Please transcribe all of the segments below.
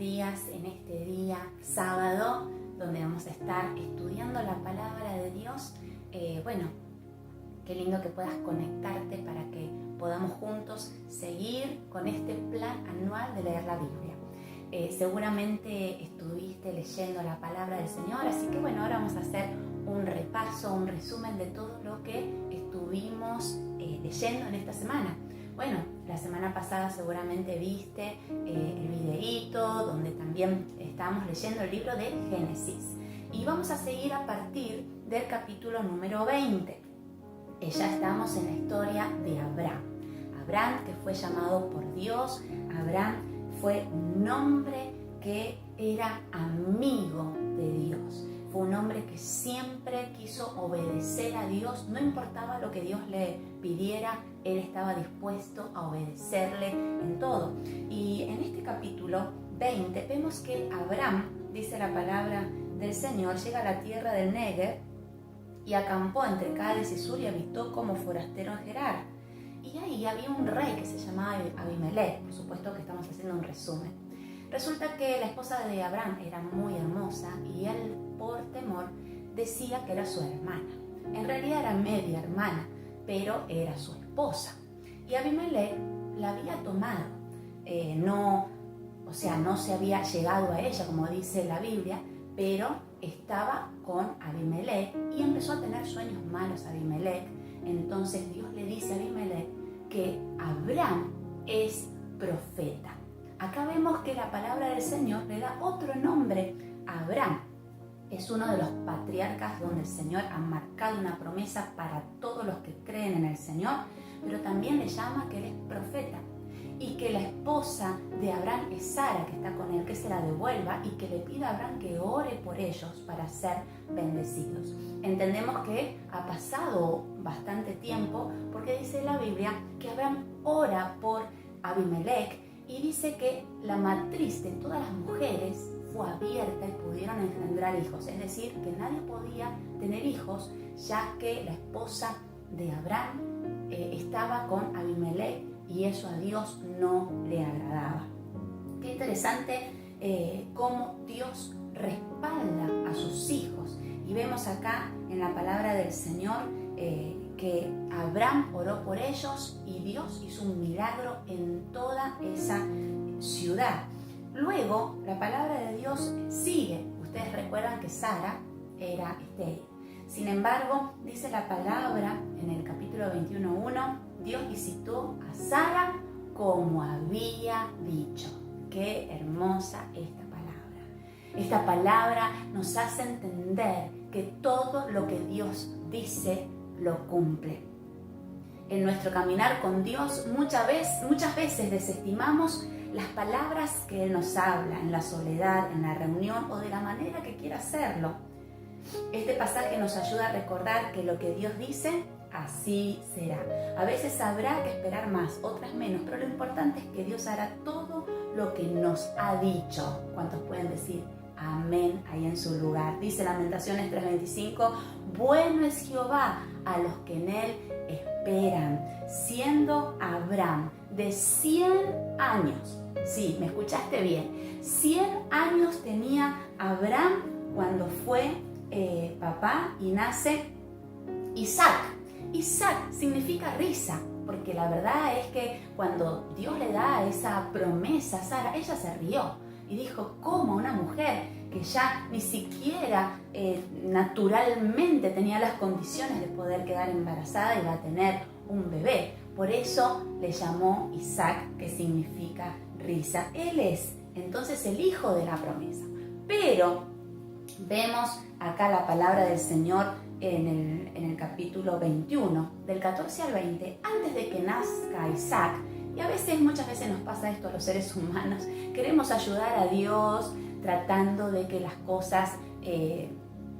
días en este día sábado, donde vamos a estar estudiando la palabra de Dios. Qué lindo que puedas conectarte para que podamos juntos seguir con este plan anual de leer la Biblia. Seguramente estuviste leyendo la palabra del Señor, así que ahora vamos a hacer un repaso, un resumen de todo lo que estuvimos leyendo en esta semana. La semana pasada seguramente viste el videíto donde también estábamos leyendo el libro de Génesis. Y vamos a seguir a partir del capítulo número 20. Ya estamos en la historia de Abraham. Abraham, que fue llamado por Dios. Abraham fue un hombre que era amigo de Dios. Fue un hombre que siempre quiso obedecer a Dios, no importaba lo que Dios le pidiera, él estaba dispuesto a obedecerle en todo. Y en este capítulo 20 vemos que Abraham, dice la palabra del Señor, llega a la tierra del Negev y acampó entre Cades y Sur y habitó como forastero en Gerar. Y ahí había un rey que se llamaba Abimelech, por supuesto que estamos haciendo un resumen. Resulta que la esposa de Abraham era muy hermosa y él, por temor, decía que era su hermana. En realidad era media hermana, pero era su esposa. Y Abimelech la había tomado. No se había llegado a ella, como dice la Biblia, pero estaba con Abimelech y empezó a tener sueños malos Abimelech. Entonces Dios le dice a Abimelech que Abraham es profeta. Acá vemos que la palabra del Señor le da otro nombre a Abraham. Es uno de los patriarcas donde el Señor ha marcado una promesa para todos los que creen en el Señor, pero también le llama que él es profeta y que la esposa de Abraham es Sara, que está con él, que se la devuelva y que le pida a Abraham que ore por ellos para ser bendecidos. Entendemos que ha pasado bastante tiempo porque dice la Biblia que Abraham ora por Abimelech y dice que la matriz de todas las mujeres fue abierta y pudieron engendrar hijos. Es decir, que nadie podía tener hijos ya que la esposa de Abraham estaba con Abimelech y eso a Dios no le agradaba. Qué interesante cómo Dios respalda a sus hijos. Y vemos acá en la palabra del Señor que Abraham oró por ellos y Dios hizo un milagro en toda esa ciudad. Luego, la palabra de Dios sigue. Ustedes recuerdan que Sara era estéril. Sin embargo, dice la palabra en el capítulo 21:1, Dios visitó a Sara como había dicho. Qué hermosa esta palabra. Esta palabra nos hace entender que todo lo que Dios dice lo cumple. En nuestro caminar con Dios muchas veces desestimamos las palabras que Él nos habla en la soledad, en la reunión o de la manera que quiera hacerlo. Este pasaje nos ayuda a recordar que lo que Dios dice, así será. A veces habrá que esperar más, otras menos, pero lo importante es que Dios hará todo lo que nos ha dicho. ¿Cuántos pueden decir amén ahí en su lugar? Dice Lamentaciones 3:25, bueno es Jehová a los que en Él esperan, siendo Abraham de 100 años. Sí, me escuchaste bien. 100 años tenía Abraham cuando fue papá y nace Isaac. Isaac significa risa, porque la verdad es que cuando Dios le da esa promesa a Sara, ella se rió y dijo, ¿cómo una mujer que ya ni siquiera naturalmente tenía las condiciones de poder quedar embarazada y va a tener un bebé? Por eso le llamó Isaac, que significa risa. Él es entonces el hijo de la promesa. Pero vemos acá la palabra del Señor en el capítulo 21, del 14 al 20, antes de que nazca Isaac. Y muchas veces nos pasa esto a los seres humanos. Queremos ayudar a Dios tratando de que las cosas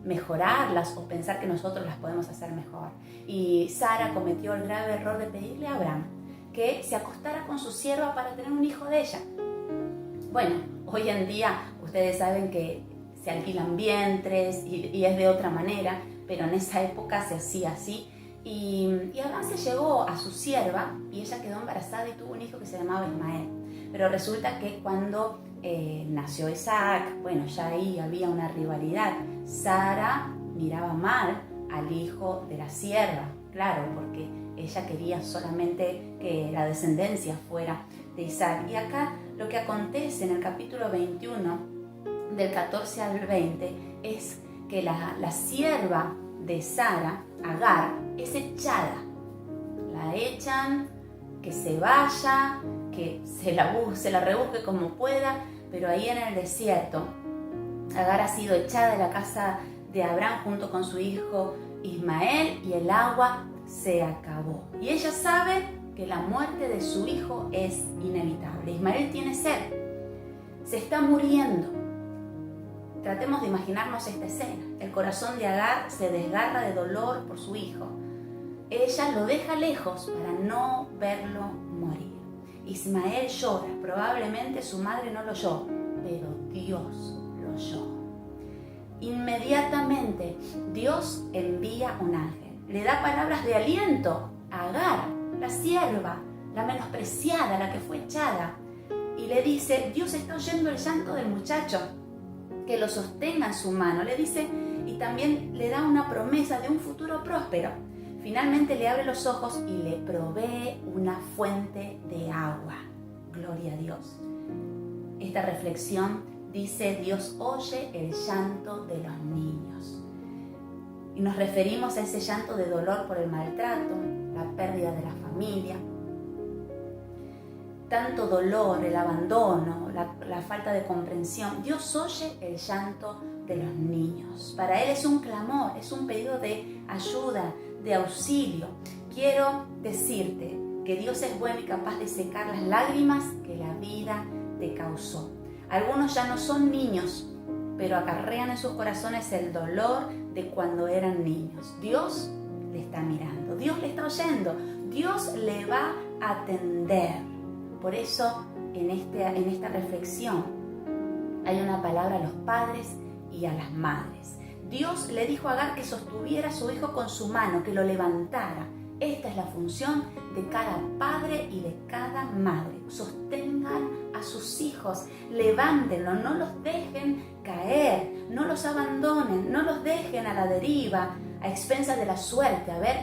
mejorarlas o pensar que nosotros las podemos hacer mejor. Y Sara cometió el grave error de pedirle a Abraham que se acostara con su sierva para tener un hijo de ella. Hoy en día ustedes saben que se alquilan vientres y es de otra manera, pero en esa época se hacía así. Y Abraham se llegó a su sierva y ella quedó embarazada y tuvo un hijo que se llamaba Ismael. Pero resulta que cuando nació Isaac, bueno, ya ahí había una rivalidad. Sara miraba mal al hijo de la sierva, claro, porque ella quería solamente que la descendencia fuera de Isaac. Y acá lo que acontece en el capítulo 21, del 14 al 20, es que la sierva de Sara, Agar, es echada. La echan, que se vaya, que se la rebusque como pueda, pero ahí en el desierto, Agar ha sido echada de la casa de Abraham junto con su hijo Ismael y el agua se acabó. Y ella sabe que la muerte de su hijo es inevitable. Ismael tiene sed, se está muriendo. Tratemos de imaginarnos esta escena. El corazón de Agar se desgarra de dolor por su hijo. Ella lo deja lejos para no verlo morir. Ismael llora, probablemente su madre no lo oyó, pero Dios lo oyó. Inmediatamente Dios envía un ángel, le da palabras de aliento a Agar, la sierva, la menospreciada, la que fue echada, y le dice: Dios está oyendo el llanto del muchacho, que lo sostenga en su mano, le dice, y también le da una promesa de un futuro próspero. Finalmente le abre los ojos y le provee una fuente de agua. Gloria a Dios. Esta reflexión dice: Dios oye el llanto de los niños. Y nos referimos a ese llanto de dolor por el maltrato, la pérdida de la familia. Tanto dolor, el abandono, la falta de comprensión. Dios oye el llanto de los niños. Para Él es un clamor, es un pedido de ayuda, de auxilio. Quiero decirte que Dios es bueno y capaz de secar las lágrimas que la vida te causó. Algunos ya no son niños, pero acarrean en sus corazones el dolor de cuando eran niños. Dios le está mirando, Dios le está oyendo, Dios le va a atender. Por eso en esta reflexión hay una palabra a los padres y a las madres. Dios le dijo a Agar que sostuviera a su hijo con su mano, que lo levantara. Esta es la función de cada padre y de cada madre. Sostengan a sus hijos, levántenlos, no los dejen caer, no los abandonen, no los dejen a la deriva, a expensas de la suerte, a ver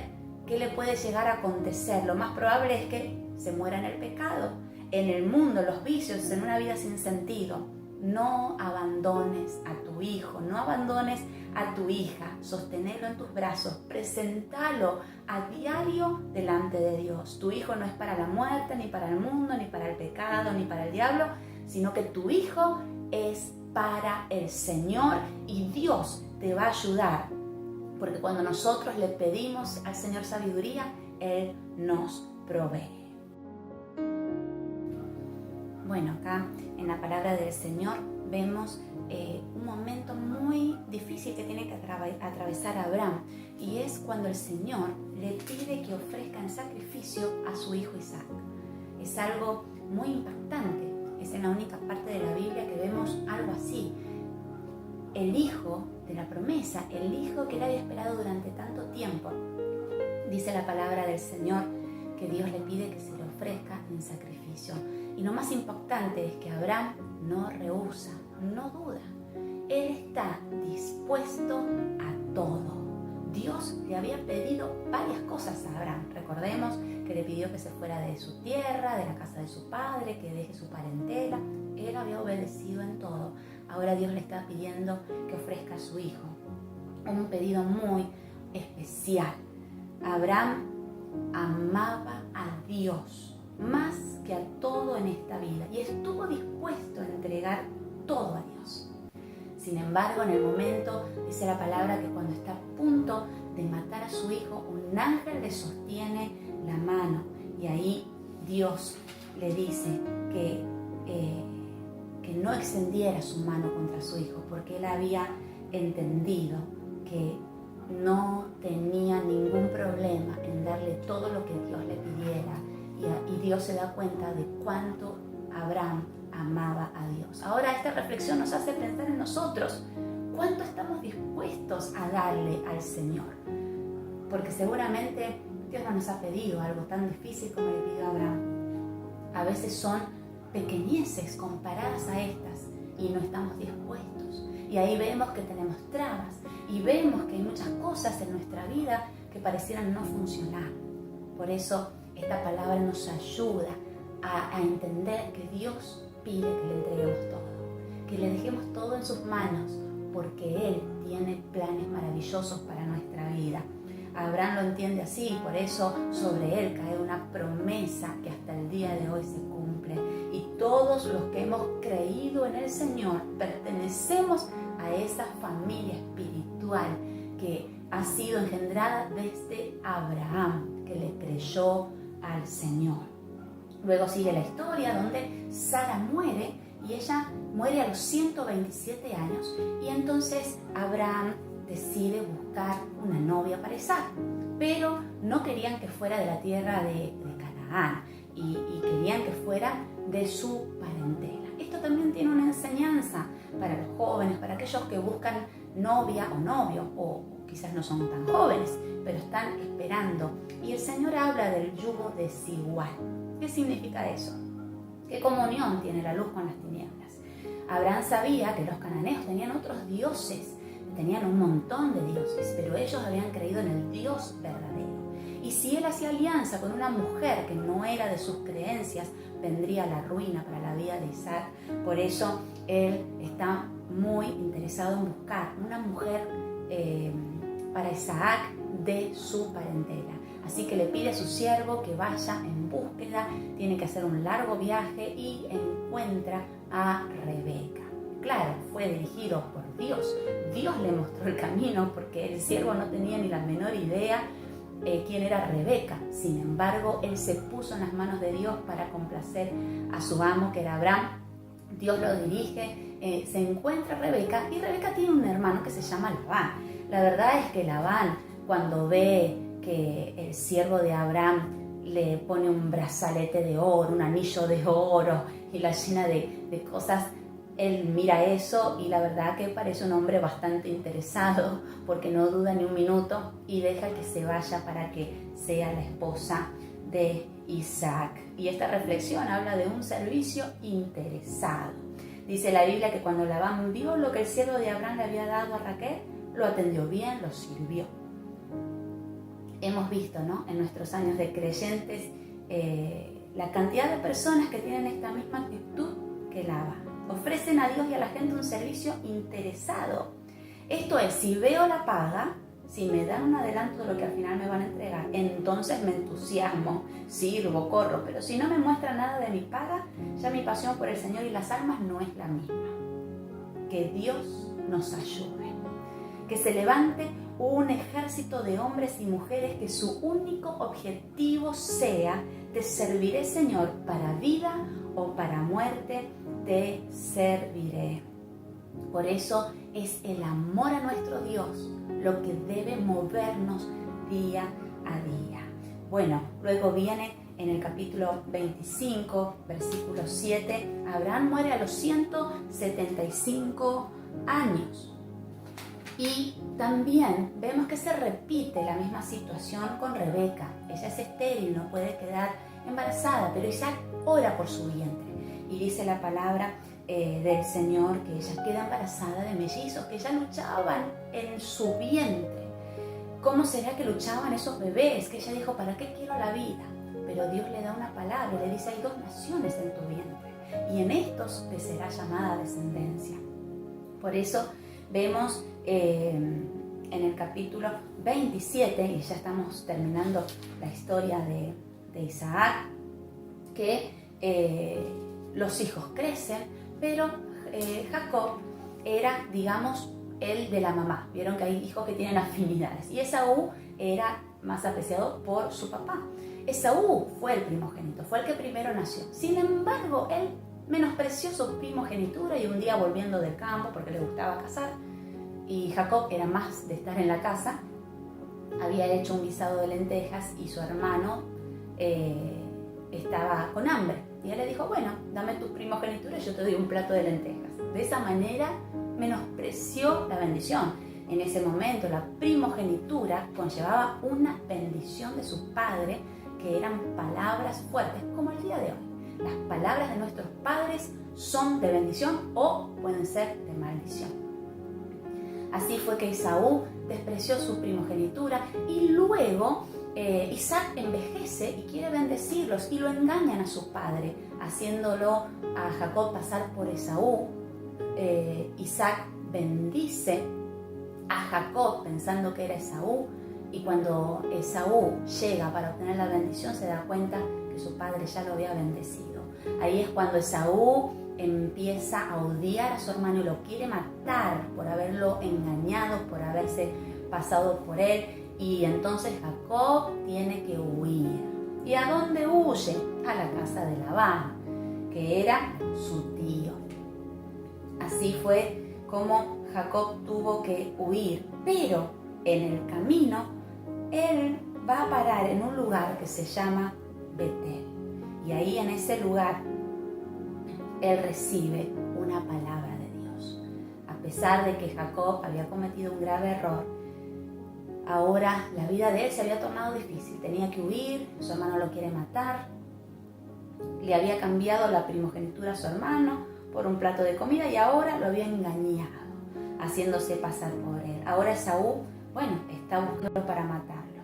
qué le puede llegar a acontecer. Lo más probable es que se muera en el pecado, en el mundo, los vicios, en una vida sin sentido. No abandones a tu hijo, no abandones a tu hija, sostenelo en tus brazos, presentalo a diario delante de Dios. Tu hijo no es para la muerte, ni para el mundo, ni para el pecado, ni para el diablo, sino que tu hijo es para el Señor y Dios te va a ayudar, porque cuando nosotros le pedimos al Señor sabiduría, Él nos provee. Bueno, acá en la palabra del Señor vemos un momento muy difícil que tiene que atravesar Abraham, y es cuando el Señor le pide que ofrezca en sacrificio a su hijo Isaac. Es algo muy impactante, es en la única parte de la Biblia que vemos algo así. El hijo de la promesa, el hijo que él había esperado durante tanto tiempo, dice la palabra del Señor que Dios le pide que se le ofrezca en sacrificio. Y lo más impactante es que Abraham no rehúsa, no duda. Él está dispuesto a todo. Dios le había pedido varias cosas a Abraham. Recordemos que le pidió que se fuera de su tierra, de la casa de su padre, que deje su parentela. Él había obedecido en todo. Ahora Dios le está pidiendo que ofrezca a su hijo. Un pedido muy especial. Abraham amaba a Dios más que a todo en esta vida y estuvo dispuesto a entregar todo a Dios. Sin embargo, en el momento, dice la palabra que cuando está a punto de matar a su hijo, un ángel le sostiene la mano y ahí Dios le dice que no extendiera su mano contra su hijo, porque él había entendido que no tenía ningún problema en darle todo lo que Dios le pidiera. Y Dios se da cuenta de cuánto Abraham amaba a Dios. Ahora esta reflexión nos hace pensar en nosotros. ¿Cuánto estamos dispuestos a darle al Señor? Porque seguramente Dios no nos ha pedido algo tan difícil como le pidió a Abraham. A veces son pequeñeces comparadas a estas y no estamos dispuestos. Y ahí vemos que tenemos trabas y vemos que hay muchas cosas en nuestra vida que parecieran no funcionar. Por eso esta palabra nos ayuda a entender que Dios pide que le entreguemos todo, que le dejemos todo en sus manos, porque Él tiene planes maravillosos para nuestra vida. Abraham lo entiende así, y por eso sobre él cae una promesa que hasta el día de hoy se cumple. Y todos los que hemos creído en el Señor pertenecemos a esa familia espiritual que ha sido engendrada desde Abraham, que le creyó al Señor. Luego sigue la historia donde Sara muere y ella muere a los 127 años y entonces Abraham decide buscar una novia para Isaac, pero no querían que fuera de la tierra de Canaán y querían que fuera de su parentela. Esto también tiene una enseñanza para los jóvenes, para aquellos que buscan novia o novio, o quizás no son tan jóvenes, pero están esperando. Y el Señor habla del yugo desigual. ¿Qué significa eso? ¿Qué comunión tiene la luz con las tinieblas? Abraham sabía que los cananeos tenían otros dioses, tenían un montón de dioses, pero ellos habían creído en el Dios verdadero. Y si él hacía alianza con una mujer que no era de sus creencias, vendría la ruina para la vida de Isaac. Por eso él está muy interesado en buscar una mujer para Isaac de su parentela. Así que le pide a su siervo que vaya en búsqueda, tiene que hacer un largo viaje y encuentra a Rebeca. Claro, fue dirigido por Dios. Dios le mostró el camino porque el siervo no tenía ni la menor idea quién era Rebeca. Sin embargo, él se puso en las manos de Dios para complacer a su amo, que era Abraham. Dios lo dirige, se encuentra Rebeca y Rebeca tiene un hermano que se llama Labán. La verdad es que Labán, cuando ve que el siervo de Abraham le pone un brazalete de oro, un anillo de oro y la llena de cosas, él mira eso y la verdad que parece un hombre bastante interesado porque no duda ni un minuto y deja que se vaya para que sea la esposa de Isaac. Y esta reflexión habla de un servicio interesado. Dice la Biblia que cuando Labán vio lo que el siervo de Abraham le había dado a Raquel, lo atendió bien, lo sirvió. Hemos visto, ¿no?, en nuestros años de creyentes la cantidad de personas que tienen esta misma actitud que Labán. Ofrecen a Dios y a la gente un servicio interesado. Esto es, si veo la paga, si me dan un adelanto de lo que al final me van a entregar, entonces me entusiasmo, sirvo, corro, pero si no me muestra nada de mi paga, ya mi pasión por el Señor y las almas no es la misma. Que Dios nos ayude, que se levante un ejército de hombres y mujeres que su único objetivo sea: te serviré, Señor, para vida o para muerte, te serviré. Por eso es el amor a nuestro Dios lo que debe movernos día a día. Bueno, luego viene en el capítulo 25, versículo 7, Abraham muere a los 175 años. Y también vemos que se repite la misma situación con Rebeca. Ella es estéril, no puede quedar embarazada, pero Isaac ora por su vientre. Y dice la palabra del Señor que ella queda embarazada de mellizos, que ya luchaban en su vientre. ¿Cómo será que luchaban esos bebés? Que ella dijo, ¿para qué quiero la vida? Pero Dios le da una palabra, le dice, hay 2 naciones en tu vientre, y en estos te será llamada descendencia. Por eso vemos en el capítulo 27, y ya estamos terminando la historia de Isaac, que los hijos crecen, pero Jacob era, digamos, el de la mamá. Vieron que hay hijos que tienen afinidades, y Esaú era más apreciado por su papá. Esaú fue el primogénito, fue el que primero nació. Sin embargo, él menospreció su primogenitura y un día, volviendo del campo, porque le gustaba cazar, y Jacob era más de estar en la casa, había hecho un guisado de lentejas y su hermano estaba con hambre. Y él le dijo, bueno, dame tu primogenitura y yo te doy un plato de lentejas. De esa manera menospreció la bendición. En ese momento la primogenitura conllevaba una bendición de su padre, que eran palabras fuertes, como el día de hoy. las palabras de nuestros padres son de bendición o pueden ser de maldición. Así fue que Esaú despreció su primogenitura y luego Isaac envejece y quiere bendecirlos y lo engañan a su padre, haciéndolo a Jacob pasar por Esaú. Isaac bendice a Jacob pensando que era Esaú, y cuando Esaú llega para obtener la bendición se da cuenta que su padre ya lo había bendecido. Ahí es cuando Esaú empieza a odiar a su hermano y lo quiere matar por haberlo engañado, por haberse pasado por él, y entonces Jacob tiene que huir. ¿Y a dónde huye? A la casa de Labán, que era su tío. Así fue como Jacob tuvo que huir, pero en el camino él va a parar en un lugar que se llama Betel. Y ahí en ese lugar él recibe una palabra de Dios. A pesar de que Jacob había cometido un grave error, ahora la vida de él se había tornado difícil. Tenía que huir, su hermano lo quiere matar, le había cambiado la primogenitura a su hermano por un plato de comida y ahora lo había engañado, haciéndose pasar por él. Ahora Esaú, está buscando para matarlo.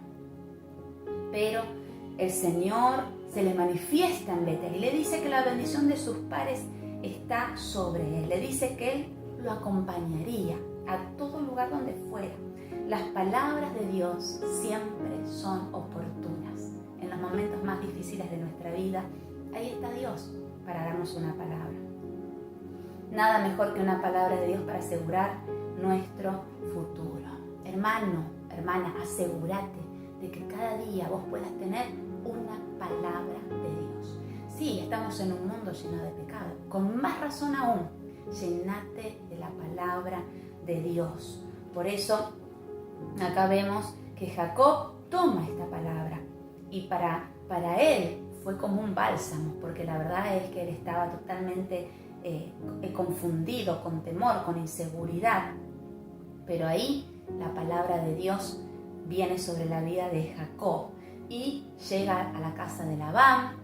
Pero el Señor se le manifiesta en Betel y le dice que la bendición de sus padres está sobre él. Le dice que él lo acompañaría a todo lugar donde fuera. Las palabras de Dios siempre son oportunas. En los momentos más difíciles de nuestra vida, ahí está Dios para darnos una palabra. Nada mejor que una palabra de Dios para asegurar nuestro futuro. Hermano, hermana, asegúrate de que cada día vos puedas tener una palabra de Dios. Sí, estamos en un mundo lleno de pecado. Con más razón aún, llenate de la palabra de Dios. Por eso, acá vemos que Jacob toma esta palabra y para él fue como un bálsamo, porque la verdad es que él estaba totalmente confundido, con temor, con inseguridad. Pero ahí la palabra de Dios viene sobre la vida de Jacob y llega a la casa de Labán.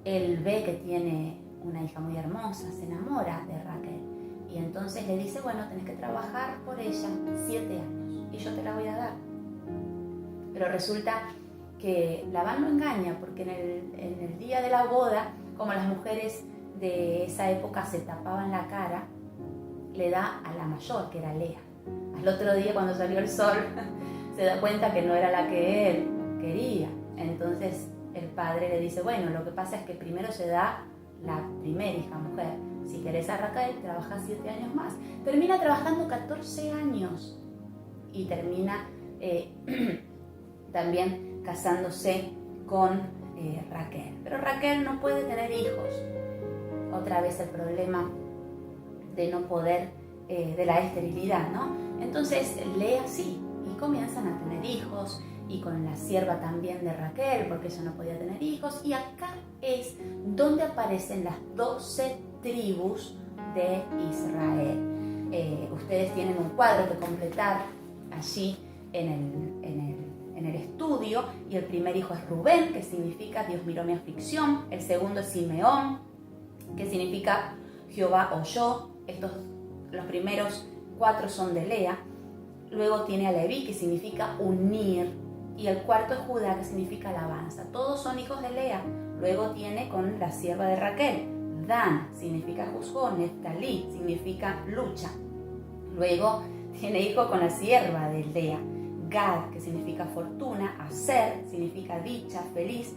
Él ve que tiene una hija muy hermosa, se enamora de Raquel y entonces le dice, tenés que trabajar por ella 7 años y yo te la voy a dar. Pero resulta que Labán lo engaña porque en el día de la boda, como las mujeres de esa época se tapaban la cara, le da a la mayor, que era Lea. Al otro día, cuando salió el sol, se da cuenta que no era la que él quería. Entonces el padre le dice, lo que pasa es que primero se da la primera hija mujer. Si querés a Raquel, trabaja 7 años más. Termina trabajando 14 años y termina también casándose con Raquel. Pero Raquel no puede tener hijos. Otra vez el problema de no poder, de la esterilidad, ¿no? Entonces Lea sí, y comienzan a tener hijos, y con la sierva también de Raquel, porque ella no podía tener hijos, y acá es donde aparecen las 12 tribus de Israel. Ustedes tienen un cuadro que completar allí en el estudio, y el primer hijo es Rubén, que significa Dios miró mi aflicción. El segundo es Simeón, que significa Jehová oyó. Los primeros 4 son de Lea. Luego tiene a Leví, que significa unir, y el cuarto es Judá, que significa alabanza. Todos son hijos de Lea. Luego tiene con la sierva de Raquel. Dan significa juzgó, Neftalí significa lucha. Luego tiene hijo con la sierva de Lea. Gad, que significa fortuna. Aser significa dicha, feliz.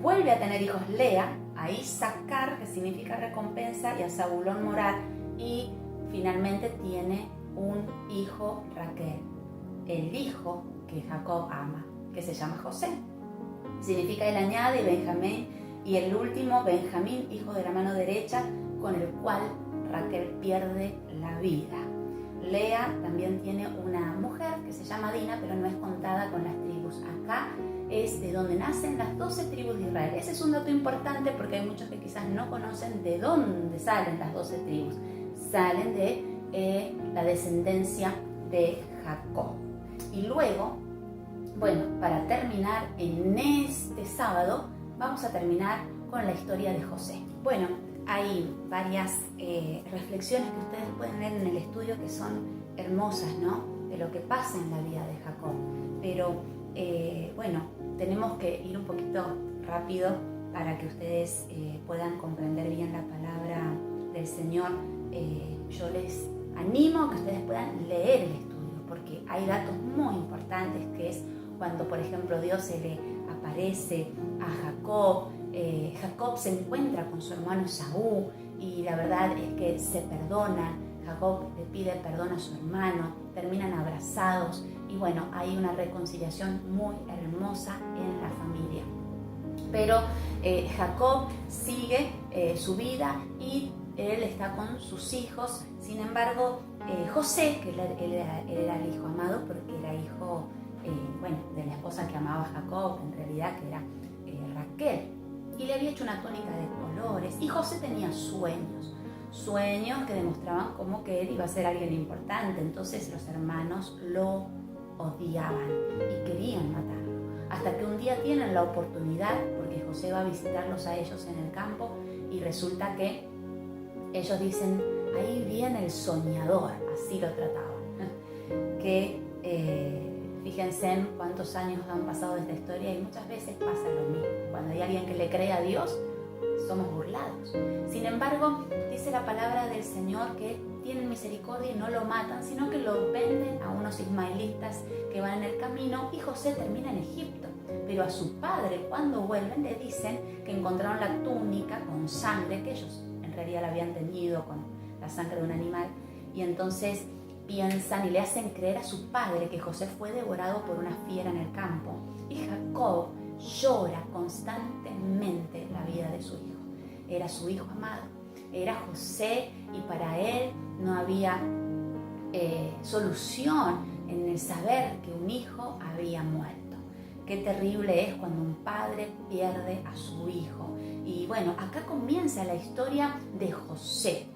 Vuelve a tener hijos Lea, a Issacar, que significa recompensa, y a Zabulón morar. Y finalmente tiene un hijo Raquel, el hijo que Jacob ama, que se llama José. Significa él añade Benjamín, y el último Benjamín, hijo de la mano derecha, con el cual Raquel pierde la vida. Lea también tiene una mujer que se llama Dina, pero no es contada con las tribus. Acá es de donde nacen las 12 tribus de Israel. Ese es un dato importante porque hay muchos que quizás no conocen de dónde salen las 12 tribus. Salen de la descendencia de Jacob. Y luego, para terminar en este sábado, vamos a terminar con la historia de José. Bueno, hay varias reflexiones que ustedes pueden leer en el estudio que son hermosas, ¿no? De lo que pasa en la vida de Jacob. Pero bueno, tenemos que ir un poquito rápido para que ustedes puedan comprender bien la palabra del Señor. Yo les animo a que ustedes puedan leer el estudio, porque hay datos muy importantes, que es cuando, por ejemplo, Dios se le aparece a Jacob. Jacob se encuentra con su hermano Esaú y la verdad es que se perdonan. Jacob le pide perdón a su hermano, terminan abrazados y bueno, hay una reconciliación muy hermosa en la familia. Pero Jacob sigue su vida y él está con sus hijos. Sin embargo, José, que él era el hijo amado porque era hijo de la esposa que amaba a Jacob, en realidad que era Raquel, y le había hecho una túnica de colores, y José tenía sueños que demostraban como que él iba a ser alguien importante. Entonces los hermanos lo odiaban y querían matarlo, hasta que un día tienen la oportunidad, porque José va a visitarlos a ellos en el campo, y resulta que ellos dicen: ahí viene el soñador, así lo trataban. Fíjense en cuántos años han pasado de esta historia y muchas veces pasa lo mismo. Cuando hay alguien que le cree a Dios, somos burlados. Sin embargo, dice la palabra del Señor que tienen misericordia y no lo matan, sino que lo venden a unos ismaelitas que van en el camino, y José termina en Egipto. Pero a su padre, cuando vuelven, le dicen que encontraron la túnica con sangre, que ellos en realidad la habían teñido con la sangre de un animal, y entonces piensan y le hacen creer a su padre que José fue devorado por una fiera en el campo. Y Jacob llora constantemente la vida de su hijo. Era su hijo amado, era José, y para él no había solución en el saber que un hijo había muerto. Qué terrible es cuando un padre pierde a su hijo. Y bueno, acá comienza la historia de José.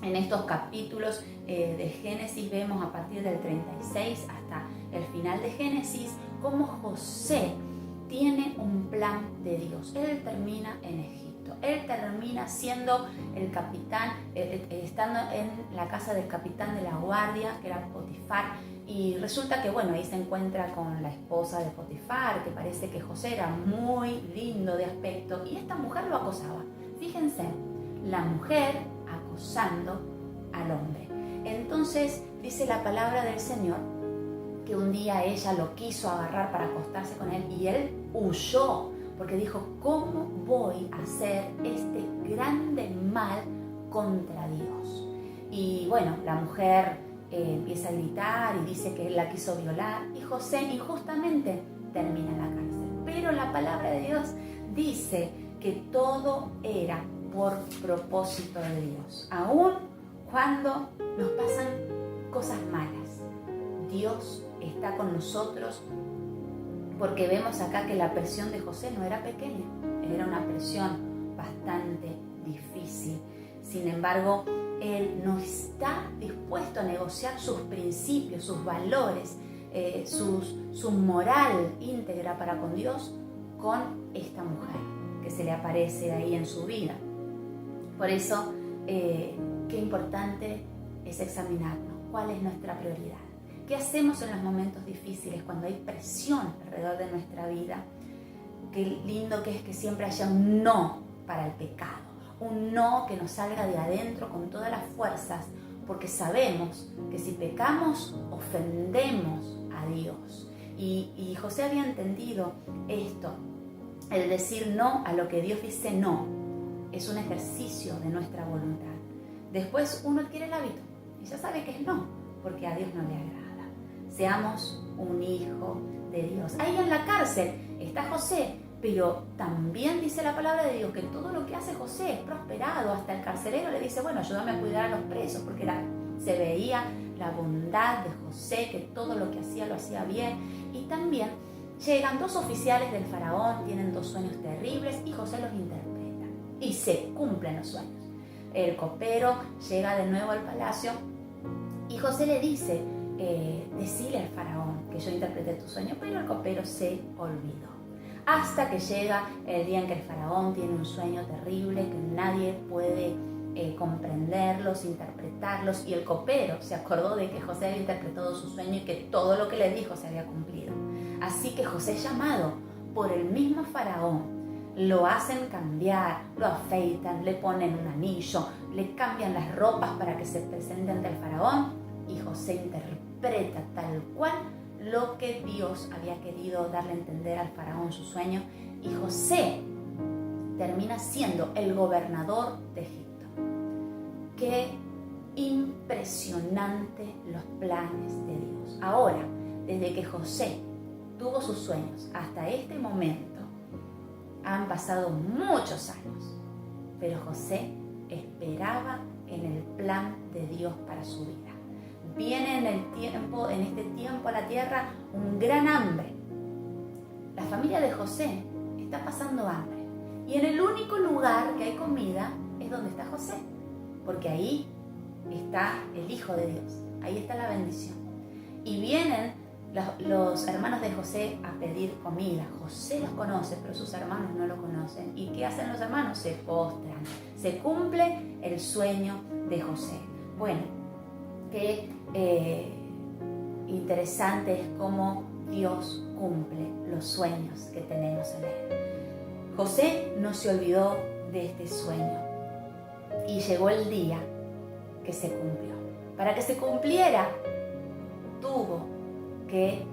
En estos capítulos de Génesis vemos a partir del 36 hasta el final de Génesis cómo José tiene un plan de Dios. Él termina en Egipto, él termina siendo el capitán, estando en la casa del capitán de la guardia, que era Potifar, y resulta que bueno, ahí se encuentra con la esposa de Potifar, que parece que José era muy lindo de aspecto, y esta mujer lo acosaba. Fíjense, la mujer acosando al hombre. Entonces dice la palabra del Señor que un día ella lo quiso agarrar para acostarse con él y él huyó, porque dijo: ¿cómo voy a hacer este grande mal contra Dios? Y bueno, la mujer empieza a gritar y dice que él la quiso violar, y José injustamente termina en la cárcel. Pero la palabra de Dios dice que todo era por propósito de Dios. Aún cuando nos pasan cosas malas, Dios está con nosotros, porque vemos acá que la presión de José no era pequeña, era una presión bastante difícil. Sin embargo, él no está dispuesto a negociar sus principios, sus valores, su moral íntegra para con Dios, con esta mujer que se le aparece ahí en su vida. Por eso, qué importante es examinarnos cuál es nuestra prioridad. ¿Qué hacemos en los momentos difíciles, cuando hay presión alrededor de nuestra vida? Qué lindo que es que siempre haya un no para el pecado, un no que nos salga de adentro con todas las fuerzas, porque sabemos que si pecamos, ofendemos a Dios. Y José había entendido esto, el decir no a lo que Dios dice no, es un ejercicio de nuestra voluntad. Después uno adquiere el hábito y ya sabe que es no, porque a Dios no le agrada. Seamos un hijo de Dios. Ahí en la cárcel está José, pero también dice la palabra de Dios que todo lo que hace José es prosperado. Hasta el carcelero le dice: bueno, ayúdame a cuidar a los presos, porque se veía la bondad de José, que todo lo que hacía lo hacía bien. Y también llegan dos oficiales del faraón, tienen dos sueños terribles y José los interpreta y se cumplen los sueños. El copero llega de nuevo al palacio y José le dice: decile al faraón que yo interpreté tu sueño, pero el copero se olvidó. hasta que llega el día en que el faraón tiene un sueño terrible que nadie puede comprenderlos, interpretarlos, y el copero se acordó de que José había interpretado su sueño y que todo lo que le dijo se había cumplido. Así que José es llamado por el mismo faraón, lo hacen cambiar, lo afeitan, le ponen un anillo, le cambian las ropas para que se presente ante el faraón, y José interpreta tal cual lo que Dios había querido darle a entender al faraón su sueño, y José termina siendo el gobernador de Egipto. Qué impresionante los planes de Dios. Ahora, desde que José tuvo sus sueños hasta este momento, han pasado muchos años, pero José esperaba en el plan de Dios para su vida. Viene en este tiempo a la tierra un gran hambre. La familia de José está pasando hambre, y en el único lugar que hay comida es donde está José, porque ahí está el Hijo de Dios, ahí está la bendición. Y vienen los hermanos de José a pedir comida. José los conoce, pero sus hermanos no lo conocen. ¿Y qué hacen los hermanos? Se postran. Se cumple el sueño de José. Bueno, qué interesante es cómo Dios cumple los sueños que tenemos en Él. José no se olvidó de este sueño, y llegó el día que se cumplió. Para que se cumpliera, tuvo que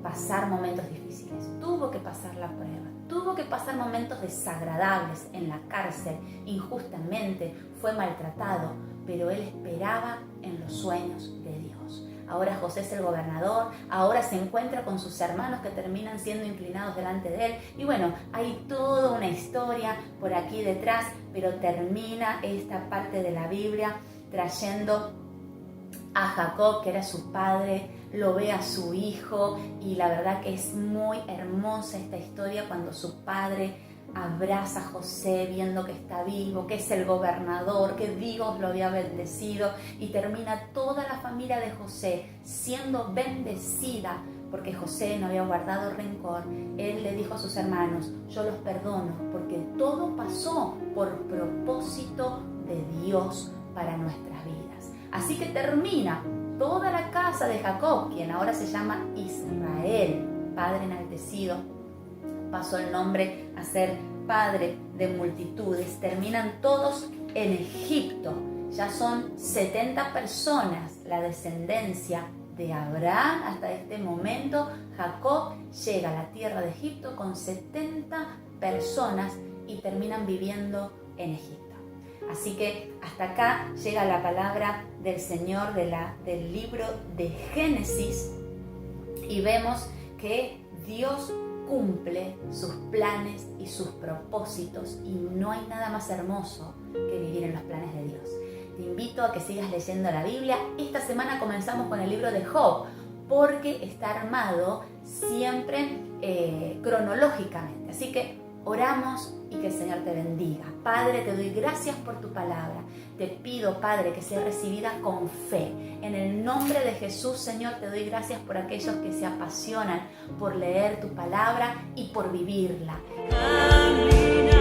pasar momentos difíciles, tuvo que pasar la prueba, tuvo que pasar momentos desagradables en la cárcel, injustamente, fue maltratado, pero él esperaba en los sueños de Dios. Ahora José es el gobernador, ahora se encuentra con sus hermanos que terminan siendo inclinados delante de él. Y bueno, hay toda una historia por aquí detrás, pero termina esta parte de la Biblia trayendo a Jacob, que era su padre, lo ve a su hijo, y la verdad que es muy hermosa esta historia cuando su padre abraza a José viendo que está vivo, que es el gobernador, que Dios lo había bendecido, y termina toda la familia de José siendo bendecida porque José no había guardado rencor. Él le dijo a sus hermanos: yo los perdono porque todo pasó por propósito de Dios para nuestras vidas. Así que termina toda la casa de Jacob, quien ahora se llama Israel, padre enaltecido, pasó el nombre a ser padre de multitudes. Terminan todos en Egipto. Ya son 70 personas la descendencia de Abraham hasta este momento. Jacob llega a la tierra de Egipto con 70 personas y terminan viviendo en Egipto. Así que hasta acá llega la palabra del Señor del libro de Génesis, y vemos que Dios cumple sus planes y sus propósitos, y no hay nada más hermoso que vivir en los planes de Dios. Te invito a que sigas leyendo la Biblia. Esta semana comenzamos con el libro de Job, porque está armado siempre cronológicamente. Así que oramos y que el Señor te bendiga. Padre, te doy gracias por tu palabra. Te pido, Padre, que sea recibida con fe. En el nombre de Jesús, Señor, te doy gracias por aquellos que se apasionan por leer tu palabra y por vivirla. Amén.